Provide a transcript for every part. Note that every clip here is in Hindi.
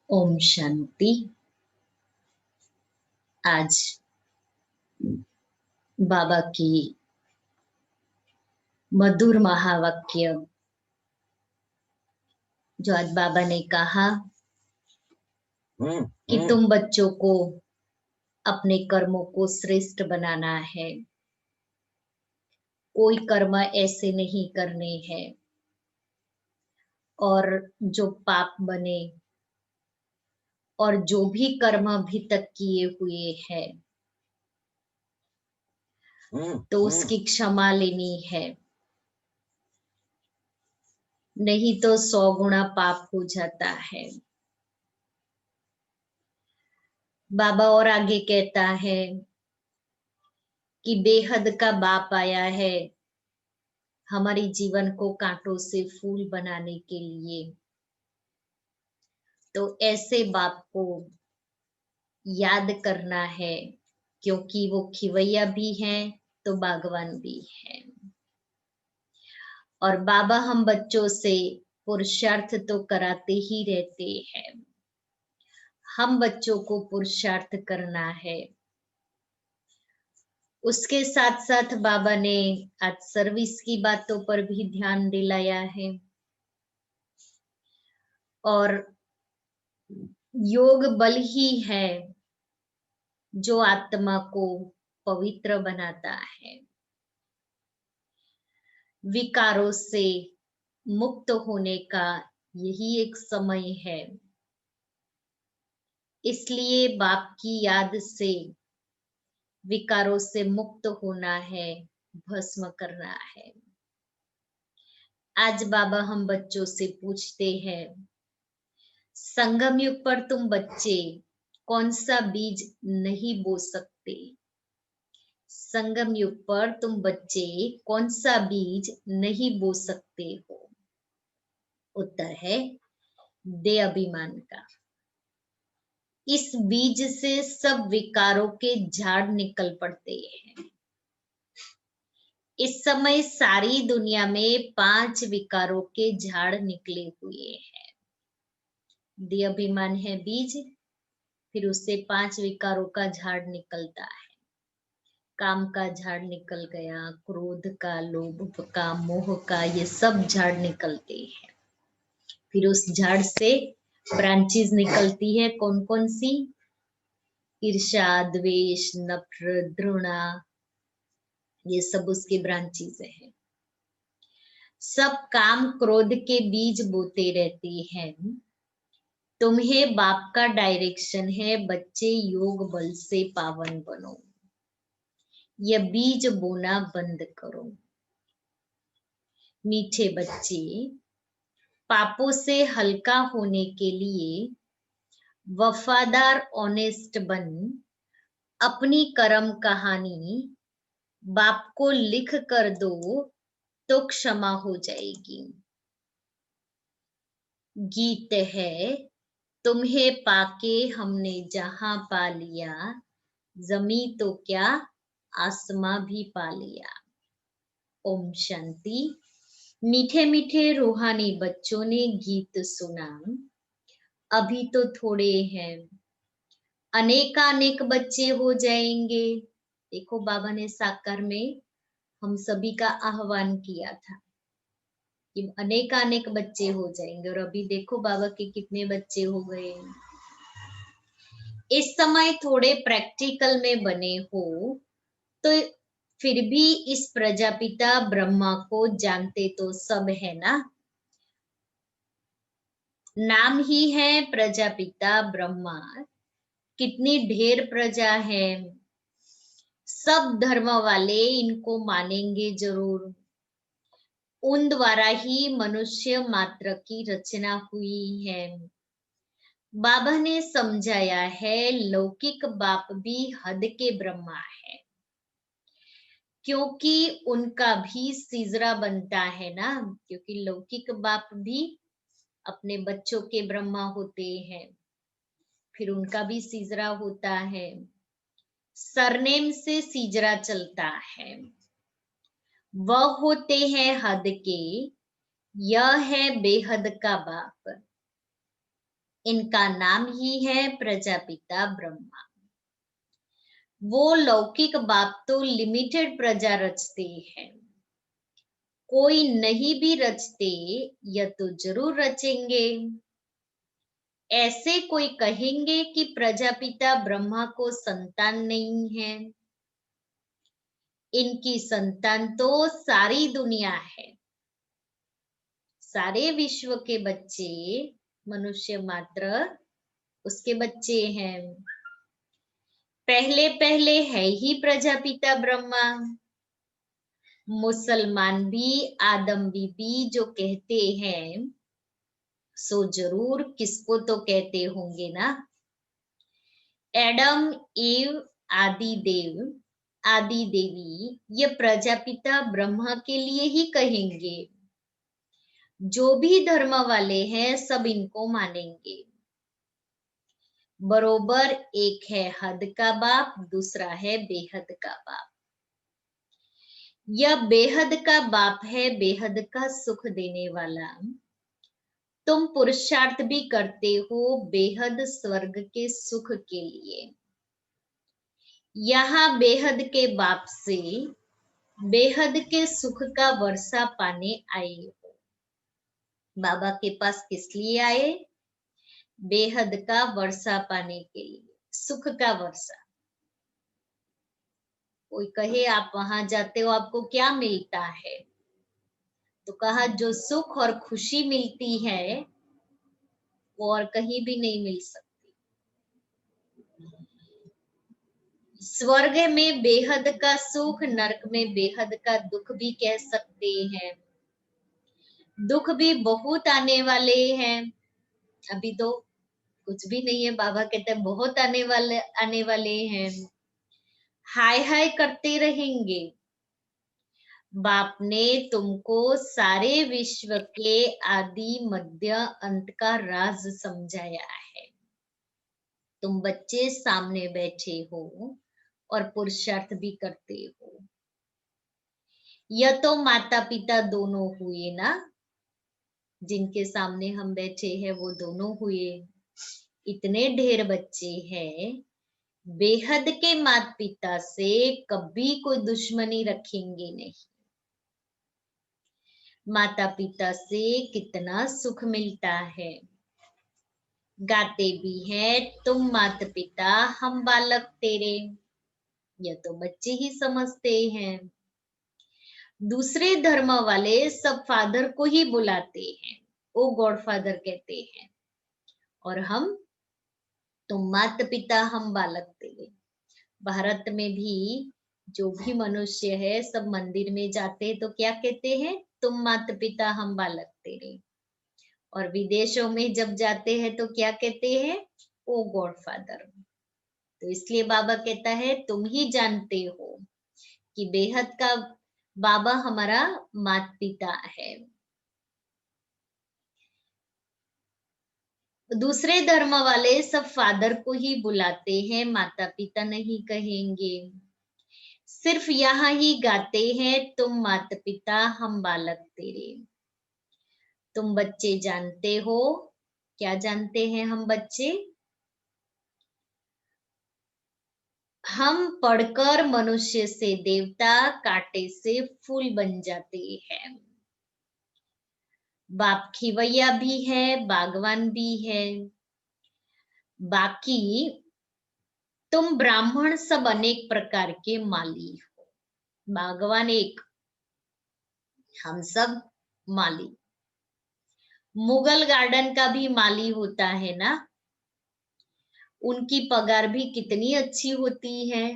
ओम शांति। आज बाबा की मधुर महावाक्य जो आज बाबा ने कहा कि तुम बच्चों को अपने कर्मों को श्रेष्ठ बनाना है, कोई कर्म ऐसे नहीं करने हैं और जो पाप बने और जो भी कर्म अभी तक किए हुए हैं तो उसकी क्षमा लेनी है, नहीं तो 100 गुना पाप हो जाता है। बाबा और आगे कहता है कि बेहद का बाप आया है हमारी जीवन को कांटों से फूल बनाने के लिए। तो ऐसे बाप को याद करना है, क्योंकि वो खिवैया भी हैं तो बागवान भी हैं। और बाबा हम बच्चों से पुरुषार्थ तो कराते ही रहते हैं, हम बच्चों को पुरुषार्थ करना है। उसके साथ साथ बाबा ने आज सर्विस की बातों पर भी ध्यान दिलाया है और योग बल ही है जो आत्मा को पवित्र बनाता है, विकारों से मुक्त होने का यही एक समय है। इसलिए बाप की याद से विकारों से मुक्त होना है, भस्म करना है। आज बाबा हम बच्चों से पूछते हैं, संगम युग पर तुम बच्चे कौन सा बीज नहीं बो सकते? संगम युग पर तुम बच्चे कौन सा बीज नहीं बो सकते हो? उत्तर है दे अभिमान का। इस बीज से सब विकारों के झाड़ निकल पड़ते हैं। इस समय सारी दुनिया में 5 विकारों के झाड़ निकले हुए हैं। दे अभिमान है बीज, फिर उससे 5 विकारों का झाड़ निकलता है। काम का झाड़ निकल गया, क्रोध का, लोभ का, मोह का, ये सब झाड़ निकलते हैं। फिर उस झाड़ से ब्रांचेस निकलती है, कौन कौन सी? ईर्ष्या, द्वेष, नफरत, घृणा, ये सब उसके ब्रांचेस हैं। सब काम क्रोध के बीज बोते रहते हैं। तुम्हें बाप का डायरेक्शन है, बच्चे योग बल से पावन बनो, यह बीज बोना बंद करो। मीठे बच्चे, पापों से हल्का होने के लिए वफादार ऑनेस्ट बन अपनी कर्म कहानी बाप को लिख कर दो तो क्षमा हो जाएगी। गीत है, तुम्हें पाके हमने जहां पा लिया, जमी तो क्या आसमां भी पा लिया। ओम शांति। मीठे मीठे रूहानी बच्चों ने गीत सुना, अभी तो थोड़े हैं, अनेकानेक बच्चे हो जाएंगे। देखो बाबा ने साकार में हम सभी का आह्वान किया था कि अनेकानेक बच्चे हो जाएंगे, और अभी देखो बाबा के कितने बच्चे हो गए। इस समय थोड़े प्रैक्टिकल में बने हो तो फिर भी इस प्रजापिता ब्रह्मा को जानते तो सब है ना। नाम ही है प्रजापिता ब्रह्मा, कितनी ढेर प्रजा है, सब धर्म वाले इनको मानेंगे जरूर। उन द्वारा ही मनुष्य मात्र की रचना हुई है। बाबा ने समझाया है, लौकिक बाप भी हद के ब्रह्मा है, क्योंकि उनका भी सिजरा बनता है ना। क्योंकि लौकिक बाप भी अपने बच्चों के ब्रह्मा होते हैं, फिर उनका भी सिजरा होता है, सरनेम से सिजरा चलता है। वह होते हैं हद के, यह है बेहद का बाप। इनका नाम ही है प्रजापिता ब्रह्मा। वो लौकिक बाप तो लिमिटेड प्रजा रचते हैं, कोई नहीं भी रचते, यह तो जरूर रचेंगे। ऐसे कोई कहेंगे कि प्रजापिता ब्रह्मा को संतान नहीं है। इनकी संतान तो सारी दुनिया है, सारे विश्व के बच्चे मनुष्य मात्र उसके बच्चे हैं। पहले पहले है ही प्रजापिता ब्रह्मा। मुसलमान भी आदम बीबी जो कहते हैं, सो जरूर किसको तो कहते होंगे ना, एडम ईव आदि देव आदि देवी, ये प्रजापिता ब्रह्मा के लिए ही कहेंगे। जो भी धर्म वाले हैं सब इनको मानेंगे। बरोबर एक है हद का बाप, दूसरा है बेहद का बाप। यह बेहद का बाप है, बेहद का सुख देने वाला। तुम पुरुषार्थ भी करते हो बेहद स्वर्ग के सुख के लिए। यहाँ बेहद के बाप से बेहद के सुख का वर्षा पाने आए हो। बाबा के पास किस लिए आए? बेहद का वर्षा पाने के लिए, सुख का वर्षा। कोई कहे आप वहां जाते हो आपको क्या मिलता है, तो कहा जो सुख और खुशी मिलती है वो और कहीं भी नहीं मिल सकती। स्वर्ग में बेहद का सुख, नरक में बेहद का दुख भी कह सकते हैं। दुख भी बहुत आने वाले हैं। अभी तो कुछ भी नहीं है, बाबा कहते हैं बहुत आने वाले हैं। हाय हाय करते रहेंगे। बाप ने तुमको सारे विश्व के आदि मध्य अंत का राज समझाया है। तुम बच्चे सामने बैठे हो और पुरुषार्थ भी करते हो। यह तो माता पिता दोनों हुए ना, जिनके सामने हम बैठे हैं वो दोनों हुए। इतने ढेर बच्चे हैं, बेहद के माता पिता से कभी कोई दुश्मनी रखेंगे नहीं। माता पिता से कितना सुख मिलता है। गाते भी हैं, तुम माता पिता हम बालक तेरे। यह तो बच्चे ही समझते हैं। दूसरे धर्म वाले सब फादर को ही बुलाते हैं, वो गॉड फादर कहते हैं। और हम, तुम माता पिता हम बालक तेरे। भारत में भी जो भी मनुष्य है सब मंदिर में जाते हैं तो क्या कहते हैं? तुम माता पिता हम बालक तेरे। और विदेशों में जब जाते हैं तो क्या कहते हैं? ओ गॉड फादर। तो इसलिए बाबा कहता है तुम ही जानते हो कि बेहद का बाबा हमारा माता पिता है। दूसरे धर्म वाले सब फादर को ही बुलाते हैं, माता पिता नहीं कहेंगे। सिर्फ यहाँ ही गाते हैं, तुम माता पिता हम बालक तेरे। तुम बच्चे जानते हो, क्या जानते हैं हम बच्चे? हम पढ़कर मनुष्य से देवता, कांटे से फूल बन जाते हैं। बाप खिवैया भी है, बागवान भी है। बाकी तुम ब्राह्मण सब अनेक प्रकार के माली हो। बागवान एक, हम सब माली। मुगल गार्डन का भी माली होता है ना, उनकी पगार भी कितनी अच्छी होती है।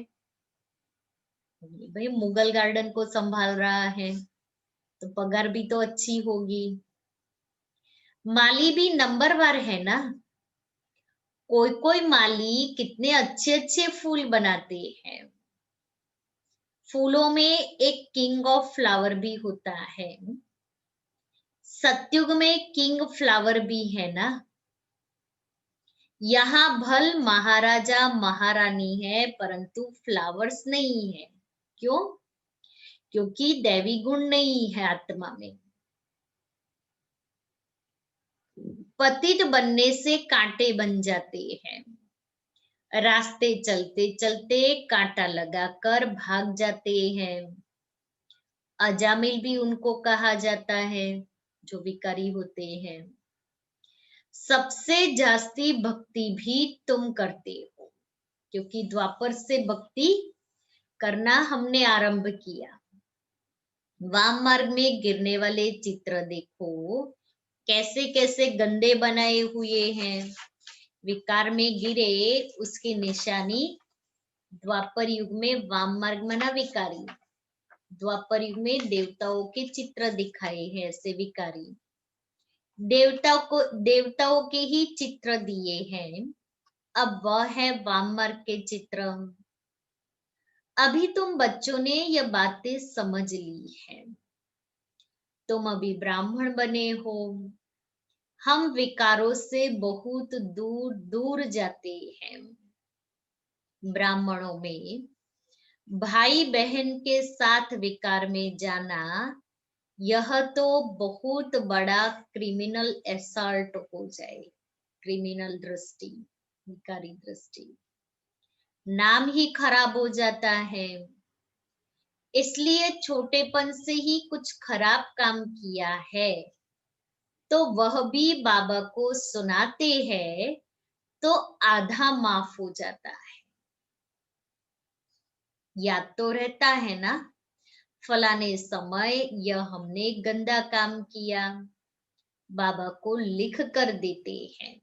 भाई मुगल गार्डन को संभाल रहा है तो पगार भी तो अच्छी होगी। माली भी नंबरवार है ना। कोई कोई माली कितने अच्छे अच्छे फूल बनाते हैं। फूलों में एक किंग ऑफ फ्लावर भी होता है। सतयुग में किंग फ्लावर भी है ना। यहाँ भल महाराजा महारानी है परंतु फ्लावर्स नहीं है। क्यों? क्योंकि दैवी गुण नहीं है आत्मा में। पतित बनने से कांटे बन जाते हैं। रास्ते चलते चलते कांटा लगाकर भाग जाते हैं। अजामिल भी उनको कहा जाता है जो भिखारी होते हैं। सबसे जास्ती भक्ति भी तुम करते हो, क्योंकि द्वापर से भक्ति करना हमने आरंभ किया। वाम मार्ग में गिरने वाले चित्र देखो, कैसे कैसे गंदे बनाए हुए हैं। विकार में गिरे उसकी निशानी द्वापर युग में वाम मार्ग मना विकारी, द्वापर युग में देवताओं के चित्र दिखाए हैं ऐसे विकारी। देवताओं के ही चित्र दिए हैं। अब वह है वाम मार्ग के चित्र। अभी तुम बच्चों ने यह बातें समझ ली है। तुम अभी ब्राह्मण बने हो। हम विकारों से बहुत दूर दूर जाते हैं। ब्राह्मणों में भाई बहन के साथ विकार में जाना, यह तो बहुत बड़ा क्रिमिनल असॉल्ट हो जाए। क्रिमिनल दृष्टि, विकारी दृष्टि, नाम ही खराब हो जाता है। इसलिए छोटेपन से ही कुछ खराब काम किया है तो वह भी बाबा को सुनाते हैं तो आधा माफ हो जाता है। याद तो रहता है ना, फलाने समय यह हमने गंदा काम किया। बाबा को लिख कर देते हैं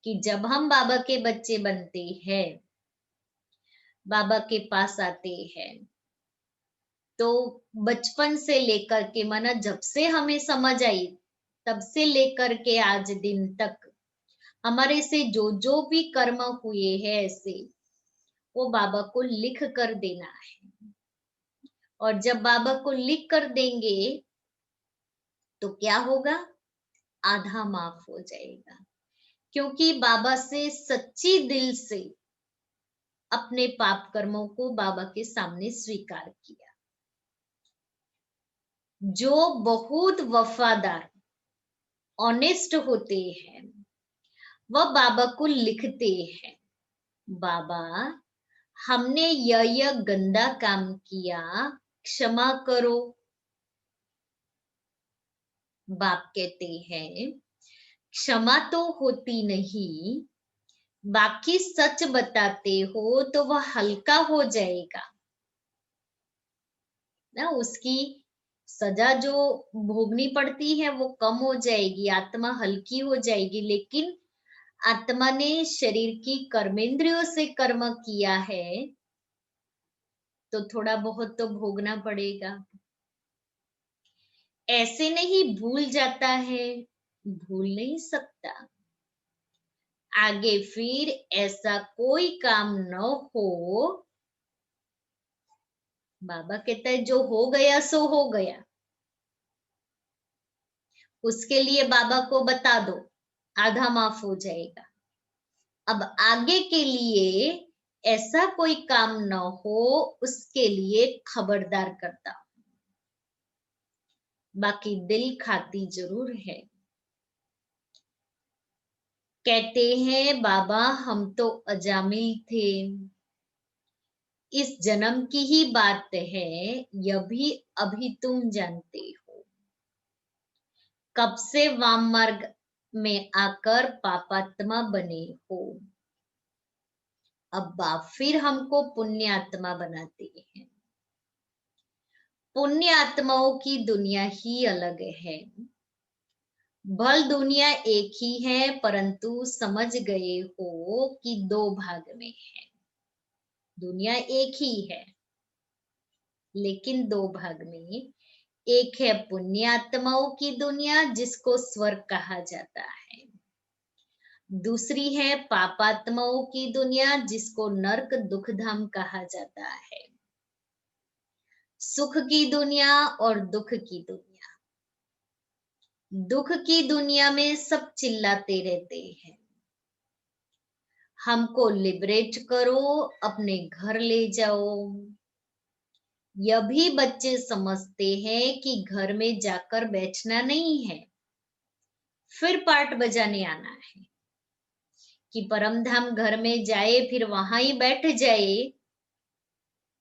कि जब हम बाबा के बच्चे बनते हैं, बाबा के पास आते हैं, तो बचपन से लेकर के माना जब से हमें समझ आई तब से लेकर के आज दिन तक हमारे से जो जो भी कर्म हुए हैं ऐसे, वो बाबा को लिख कर देना है। और जब बाबा को लिख कर देंगे तो क्या होगा, आधा माफ हो जाएगा, क्योंकि बाबा से सच्ची दिल से अपने पाप कर्मों को बाबा के सामने स्वीकार किया। जो बहुत वफादार ऑनेस्ट होते हैं वह बाबा को लिखते हैं, बाबा हमने यह गंदा काम किया, क्षमा करो। बाप कहते हैं क्षमा तो होती नहीं, बाकी सच बताते हो तो वह हल्का हो जाएगा ना। उसकी सजा जो भोगनी पड़ती है वो कम हो जाएगी, आत्मा हल्की हो जाएगी। लेकिन आत्मा ने शरीर की कर्मेंद्रियों से कर्म किया है तो थोड़ा बहुत तो भोगना पड़ेगा। ऐसे नहीं भूल जाता है, भूल नहीं सकता। आगे फिर ऐसा कोई काम न हो। बाबा कहता है जो हो गया सो हो गया, उसके लिए बाबा को बता दो, आधा माफ हो जाएगा। अब आगे के लिए ऐसा कोई काम न हो, उसके लिए खबरदार करता हूं। बाकी दिल खाती जरूर है। कहते हैं बाबा हम तो अजामिल थे, इस जन्म की ही बात है, यह भी अभी तुम जानते हो। कब से वाम मार्ग में आकर पापात्मा बने हो, अब बाप फिर हमको पुण्य आत्मा बनाते हैं। पुण्य आत्माओं की दुनिया ही अलग है। भल दुनिया एक ही है, परंतु समझ गए हो कि दो भाग में है। दुनिया एक ही है लेकिन दो भाग में। एक है पुण्य आत्माओं की दुनिया जिसको स्वर्ग कहा जाता है, दूसरी है पापात्माओं की दुनिया जिसको नरक दुख धाम कहा जाता है। सुख की दुनिया और दुख की दुनिया। दुख की दुनिया में सब चिल्लाते रहते हैं, हमको लिबरेट करो, अपने घर ले जाओ। यह भी बच्चे समझते हैं कि घर में जाकर बैठना नहीं है, फिर पार्ट बजाने आना है कि परमधाम घर में जाए फिर वहां ही बैठ जाए,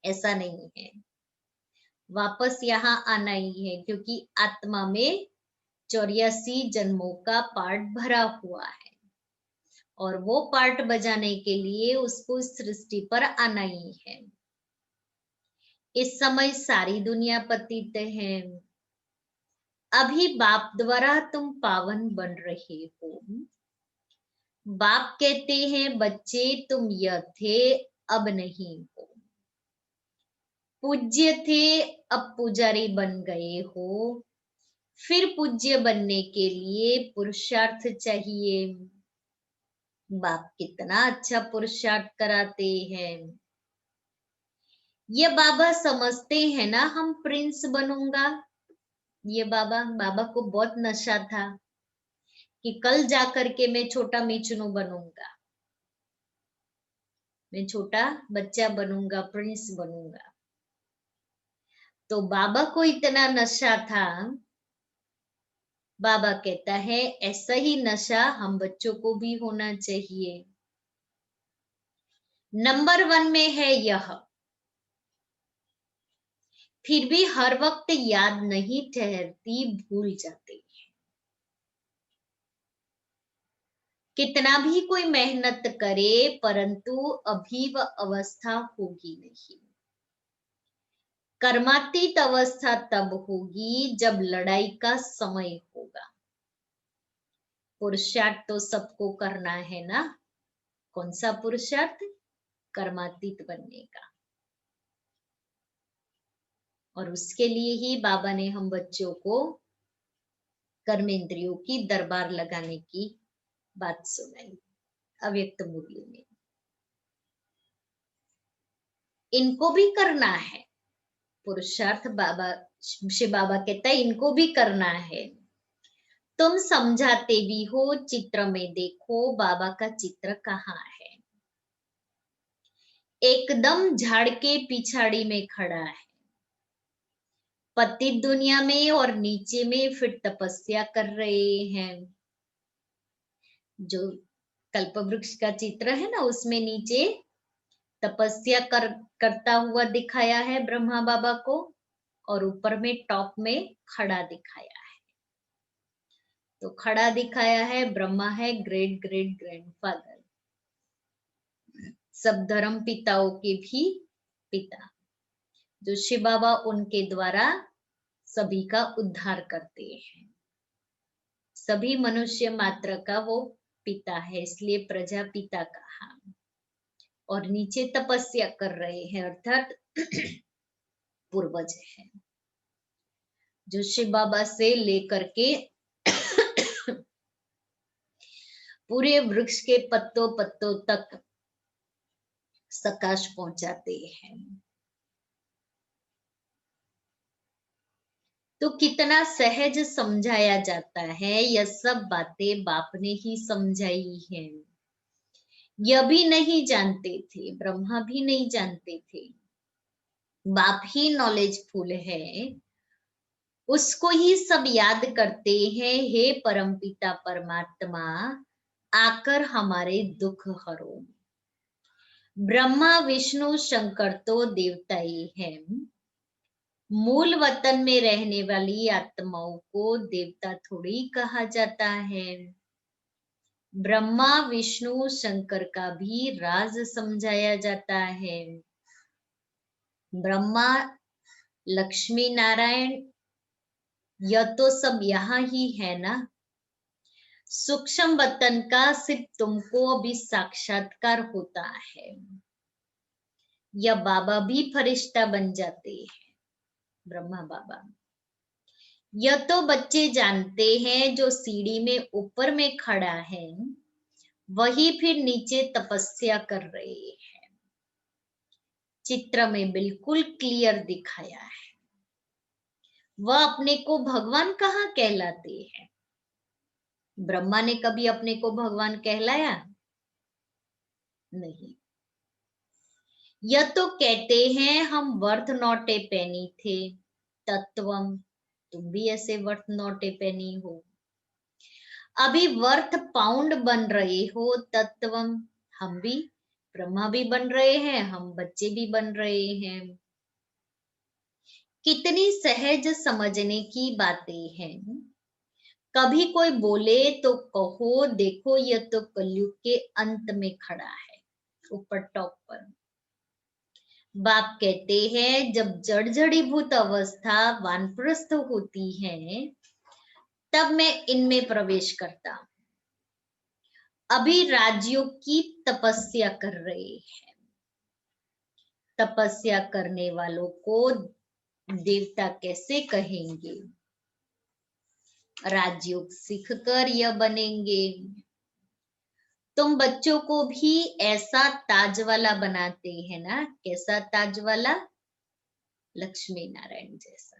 ऐसा नहीं है। वापस यहाँ आना ही है, क्योंकि आत्मा में 84 जन्मों का पार्ट भरा हुआ है और वो पार्ट बजाने के लिए उसको इस सृष्टि पर आना ही है। इस समय सारी दुनिया पतित है, अभी बाप द्वारा तुम पावन बन रहे हो। बाप कहते हैं बच्चे तुम यह थे अब नहीं हो, पूज्य थे अब पुजारी बन गए हो। फिर पूज्य बनने के लिए पुरुषार्थ चाहिए। बाप कितना अच्छा पुरुषार्थ कराते हैं। ये बाबा समझते हैं ना हम प्रिंस बनूंगा। ये बाबा को बहुत नशा था कि कल जाकर के मैं छोटा मिचुनु बनूंगा, मैं छोटा बच्चा बनूंगा, प्रिंस बनूंगा। तो बाबा को इतना नशा था। बाबा कहता है ऐसा ही नशा हम बच्चों को भी होना चाहिए। नंबर 1 में है यह, फिर भी हर वक्त याद नहीं ठहरती, भूल जाते हैं। कितना भी कोई मेहनत करे परंतु अभी वह अवस्था होगी नहीं। कर्मातीत अवस्था तब होगी जब लड़ाई का समय होगा। पुरुषार्थ तो सबको करना है ना। कौन सा पुरुषार्थ? कर्मातीत बनने का। और उसके लिए ही बाबा ने हम बच्चों को कर्मेंद्रियों की दरबार लगाने की बात सुनाई अव्यक्त मुरली में। इनको भी करना है पुरुषार्थ। बाबा शिव बाबा कहता है इनको भी करना है। तुम समझाते भी हो, चित्र में देखो बाबा का चित्र कहाँ है। एकदम झाड़ के पिछाड़ी में खड़ा है, पतित दुनिया में, और नीचे में फिर तपस्या कर रहे हैं। जो कल्प वृक्ष का चित्र है ना, उसमें नीचे तपस्या करता हुआ दिखाया है ब्रह्मा बाबा को, और ऊपर में टॉप में खड़ा दिखाया है। तो खड़ा दिखाया है ब्रह्मा है ग्रेट ग्रेट ग्रैंडफादर, सब धर्म पिताओं के भी पिता, जो शिव बाबा उनके द्वारा सभी का उद्धार करते हैं। सभी मनुष्य मात्र का वो पिता है, इसलिए प्रजापिता कहा। और नीचे तपस्या कर रहे हैं, अर्थात पूर्वज है, जो शिव बाबा से लेकर के पूरे वृक्ष के पत्तों पत्तों तक प्रकाश पहुंचाते हैं। तो कितना सहज समझाया जाता है। यह सब बातें बाप ने ही समझाई हैं। यह भी नहीं जानते थे, ब्रह्मा भी नहीं जानते थे। बाप ही नॉलेजफुल है, उसको ही सब याद करते हैं। हे परमपिता परमात्मा, आकर हमारे दुख हरो। ब्रह्मा विष्णु शंकर तो देवता ही हैं। मूल वतन में रहने वाली आत्माओं को देवता थोड़ी कहा जाता है। ब्रह्मा विष्णु शंकर का भी राज समझाया जाता है। ब्रह्मा लक्ष्मी नारायण यह तो सब यहाँ ही है ना। सूक्ष्म वतन का सिर्फ तुमको अभी साक्षात्कार होता है। यह बाबा भी फरिश्ता बन जाते हैं, ब्रह्मा बाबा। यह तो बच्चे जानते हैं, जो सीढ़ी में ऊपर में खड़ा है वही फिर नीचे तपस्या कर रहे हैं। चित्र में बिल्कुल क्लियर दिखाया है। वह अपने को भगवान कहाँ कहलाते हैं? ब्रह्मा ने कभी अपने को भगवान कहलाया? नहीं। यह तो कहते हैं हम वर्थ नॉट ए पेनी थे, तत्वम। तुम भी ऐसे वर्थ नॉट ए पेनी हो। अभी वर्थ पाउंड बन रहे हो तत्वम, हम भी ब्रह्मा भी बन रहे हैं, हम बच्चे भी बन रहे हैं। कितनी सहज समझने की बातें हैं। कभी कोई बोले तो कहो देखो यह तो कलयुग के अंत में खड़ा है। ऊपर टॉप पर बाप कहते हैं जब जड़ जड़ीभूत अवस्था वानप्रस्थ होती है तब मैं इनमें प्रवेश करता हूं। अभी राजयोग की तपस्या कर रहे हैं। तपस्या करने वालों को देवता कैसे कहेंगे? राजयोग सीखकर यह बनेंगे। तुम बच्चों को भी ऐसा ताज वाला बनाते हैं ना? कैसा ताज वाला? लक्ष्मी नारायण जैसा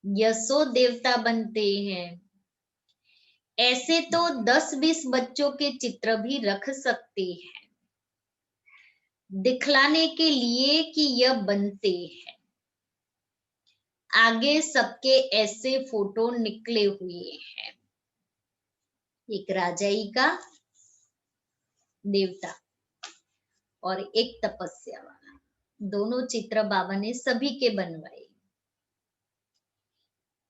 यशो देवता बनते हैं। ऐसे तो 10-20 बच्चों के चित्र भी रख सकते हैं दिखलाने के लिए कि यह बनते हैं। आगे सबके ऐसे फोटो निकले हुए हैं। एक राजाई का देवता और एक तपस्या वाला, दोनों चित्र बाबा ने सभी के बनवाए।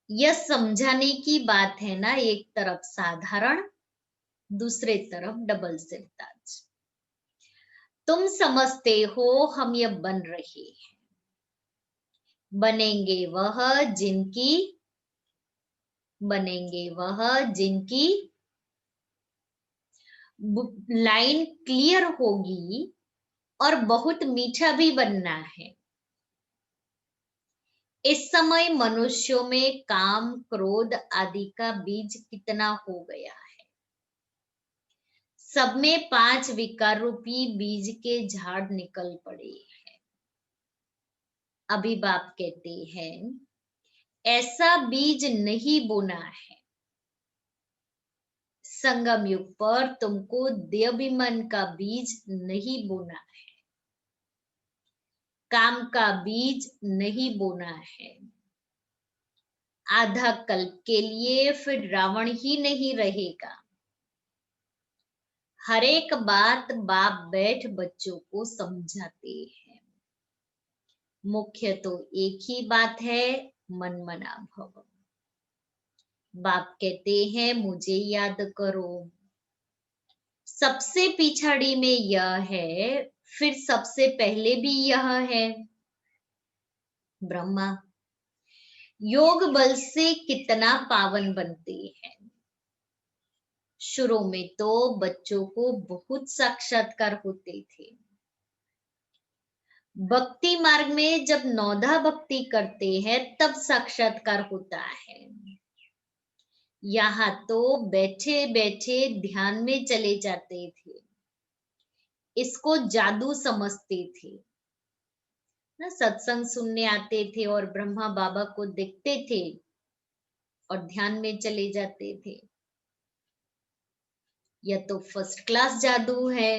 यह समझाने की बात है ना, एक तरफ साधारण, दूसरे तरफ डबल सिर ताज। तुम समझते हो हम यह बन रहे हैं। बनेंगे वह जिनकी लाइन क्लियर होगी और बहुत मीठा भी बनना है। इस समय मनुष्यों में काम क्रोध आदि का बीज कितना हो गया है। सब में 5 विकार रूपी बीज के झाड़ निकल पड़े हैं। अभी बाप कहते हैं ऐसा बीज नहीं बोना है। संगम युग पर तुमको देवाभिमान का बीज नहीं बोना है। काम का बीज नहीं बोना है। आधा कल्प के लिए फिर रावण ही नहीं रहेगा। हर एक बात बाप बैठ बच्चों को समझाते हैं। मुख्य तो एक ही बात है, मन मना भव। बाप कहते हैं मुझे याद करो। सबसे पिछाड़ी में यह है, फिर सबसे पहले भी यह है, ब्रह्मा। योग बल से कितना पावन बनते हैं। शुरू में तो बच्चों को बहुत साक्षात्कार होते थे। भक्ति मार्ग में जब नौधा भक्ति करते हैं तब साक्षात्कार होता है। यहाँ तो बैठे बैठे ध्यान में चले जाते थे। इसको जादू समझते थे ना। सत्संग सुनने आते थे और ब्रह्मा बाबा को देखते थे और ध्यान में चले जाते थे। यह तो फर्स्ट क्लास जादू है।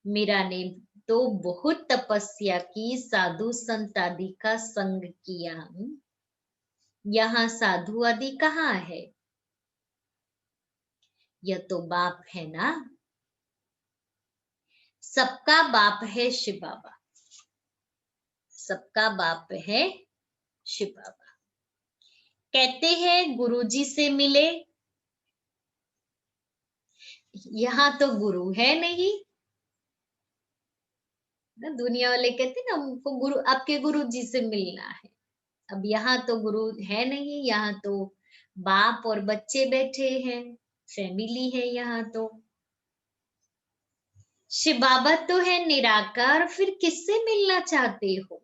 मीरा ने तो बहुत तपस्या की, साधु संत आदि का संग किया। यहाँ साधु आदि कहाँ है? यह तो बाप है ना। सबका बाप है शिव बाबा। सबका बाप है शिव बाबा। कहते हैं गुरुजी से मिले। यहाँ तो गुरु है नहीं ना। दुनिया वाले कहते ना हमको गुरु, आपके गुरु जी से मिलना है। अब यहाँ तो गुरु है नहीं। यहाँ तो बाप और बच्चे बैठे हैं, फैमिली है यहाँ तो। शिव बाबा तो है निराकार, फिर किससे मिलना चाहते हो?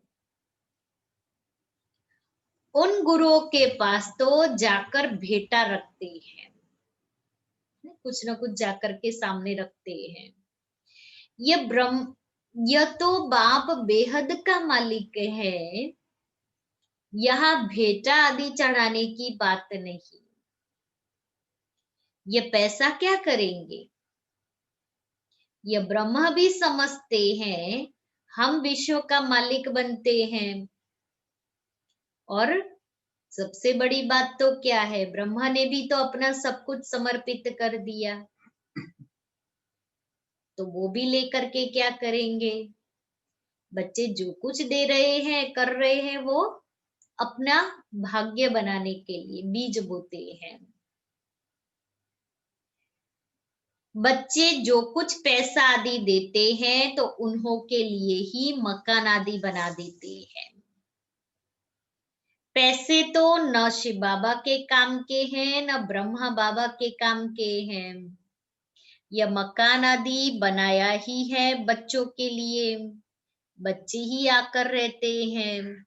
उन गुरुओं के पास तो जाकर भेंटा रखते हैं, कुछ ना कुछ जाकर के सामने रखते हैं। यह तो बाप बेहद का मालिक है। यहाँ भेंटा आदि चढ़ाने की बात नहीं। ये पैसा क्या करेंगे? ये ब्रह्मा भी समझते हैं हम विश्व का मालिक बनते हैं और सबसे बड़ी बात तो क्या है, ब्रह्मा ने भी तो अपना सब कुछ समर्पित कर दिया, तो वो भी लेकर के क्या करेंगे? बच्चे जो कुछ दे रहे हैं, कर रहे हैं, वो अपना भाग्य बनाने के लिए बीज बोते हैं। बच्चे जो कुछ पैसा आदि देते हैं तो उन्हों के लिए ही मकान आदि बना देते हैं। पैसे तो न शिव बाबा के काम के हैं, न ब्रह्मा बाबा के काम के हैं। यह मकान आदि बनाया ही है बच्चों के लिए, बच्चे ही आकर रहते हैं।